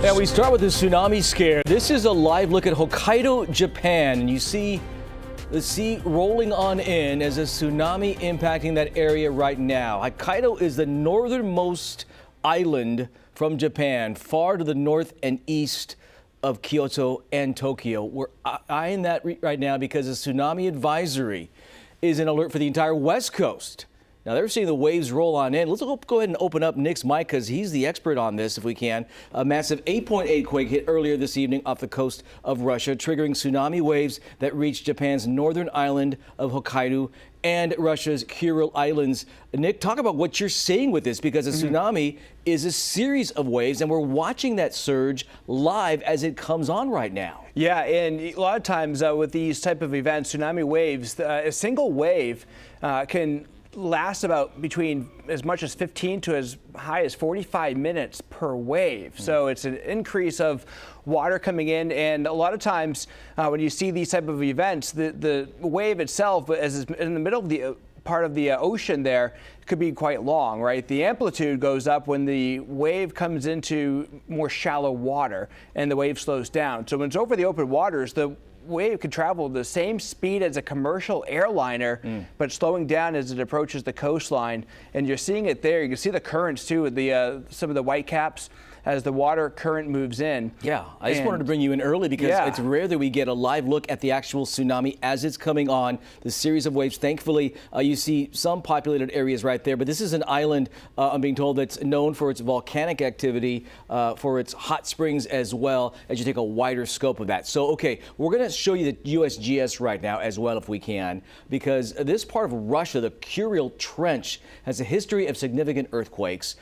And we start with the tsunami scare. This is a live look at Hokkaido, Japan, and you see the sea rolling on in as a tsunami impacting that area right now. Hokkaido is the northernmost island from Japan, far to the north and east of Kyoto and Tokyo. We're eyeing that right now because a tsunami advisory is in alert for the entire west coast. Now, they're seeing the waves roll on in. Let's go ahead and open up Nick's mic because he's the expert on this, if we can. A massive 8.8 quake hit earlier this evening off the coast of Russia, triggering tsunami waves that reached Japan's northern island of Hokkaido and Russia's Kuril Islands. Nick, talk about what you're seeing with this, because a tsunami is a series of waves, and we're watching that surge live as it comes on right now. Yeah, and a lot of times with these type of events, tsunami waves, a single wave can last about between as much as 15 to as high as 45 minutes per wave. So it's an increase of water coming in, and a lot of times when you see these type of events, the wave itself, as is in the middle of the part of the ocean there, could be quite long, right? The amplitude goes up when the wave comes into more shallow water and the wave slows down. So when it's over the open waters, the wave could travel the same speed as a commercial airliner, but slowing down as it approaches the coastline. And you're seeing it there. You can see the currents too, with the some of the white caps as the water current moves in. Yeah, I just wanted to bring you in early because it's rare that we get a live look at the actual tsunami as it's coming on, the series of waves. Thankfully, you see some populated areas right there, but this is an island, I'm being told, that's known for its volcanic activity, for its hot springs as well, as you take a wider scope of that. So, okay, we're going to show you the USGS right now as well, if we can, because this part of Russia, the Kuril Trench, has a history of significant earthquakes.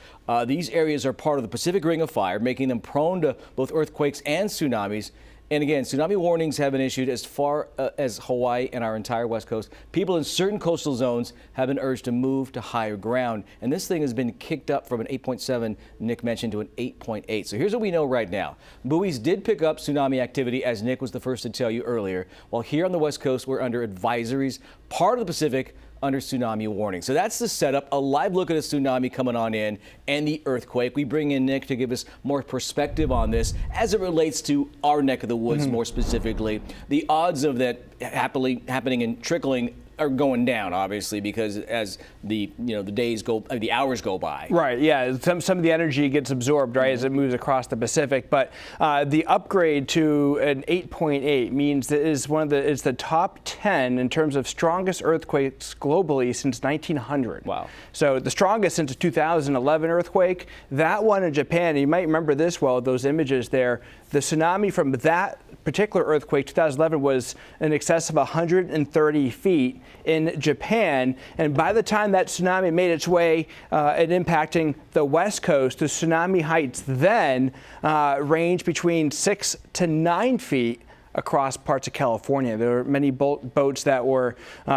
These areas are part of the Pacific Ring of Fire, making them prone to both earthquakes and tsunamis. And again, tsunami warnings have been issued as far as Hawaii and our entire west coast. People in certain coastal zones have been urged to move to higher ground. And this thing has been kicked up from an 8.7, Nick mentioned, to an 8.8. So here's what we know right now. Buoys did pick up tsunami activity, as Nick was the first to tell you earlier, while here on the west coast, we're under advisories. Part of the Pacific under tsunami warning. So that's the setup, a live look at a tsunami coming on in and the earthquake. We bring in Nick to give us more perspective on this as it relates to our neck of the woods, more specifically. The odds of that happening and trickling are going down, obviously, because as the the hours go by. Right. Yeah. Some of the energy gets absorbed, right, as it moves across the Pacific. But the upgrade to an 8.8 means that it's the top 10 in terms of strongest earthquakes globally since 1900. Wow. So the strongest since the 2011 earthquake. That one in Japan. You might remember this well. Those images there. The tsunami from that particular earthquake, 2011, was in excess of 130 feet in Japan. And by the time that tsunami made its way and impacting the west coast, the tsunami heights then range between 6 to 9 feet across parts of California. There were many boats that were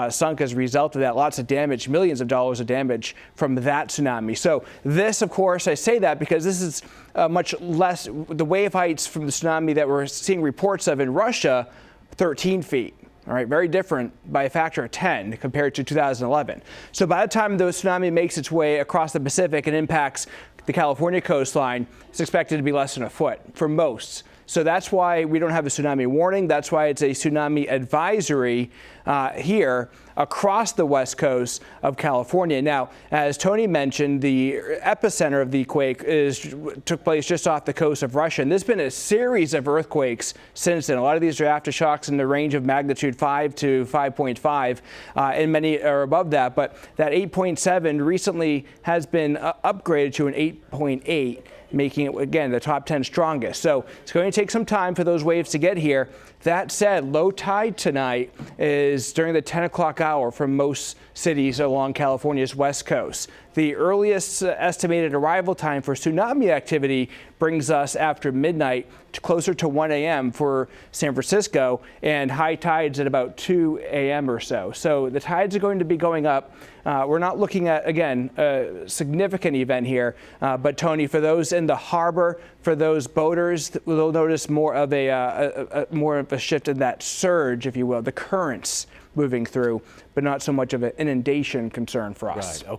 sunk as a result of that. Lots of damage, millions of dollars of damage from that tsunami. So this, of course, I say that because this is much less, the wave heights from the tsunami that we're seeing reports of in Russia, 13 feet. All right, very different by a factor of 10 compared to 2011. So by the time the tsunami makes its way across the Pacific and impacts the California coastline, it's expected to be less than a foot for most. So that's why we don't have a tsunami warning. That's why it's a tsunami advisory here across the west coast of California. Now, as Tony mentioned, the epicenter of the quake took place just off the coast of Russia. And there's been a series of earthquakes since then. A lot of these are aftershocks in the range of magnitude 5 to 5.5, and many are above that. But that 8.7 recently has been upgraded to an 8.8. making it, again, the top 10 strongest. So it's going to take some time for those waves to get here. That said, low tide tonight is during the 10 o'clock hour for most cities along California's west coast. The earliest estimated arrival time for tsunami activity brings us after midnight to closer to 1 a.m. for San Francisco, and high tides at about 2 a.m. or so. So the tides are going to be going up. We're not looking at, again, a significant event here, but Tony, for those in the harbor, for those boaters, they'll notice more of a shift in that surge, if you will, the currents moving through, but not so much of an inundation concern for us. Right.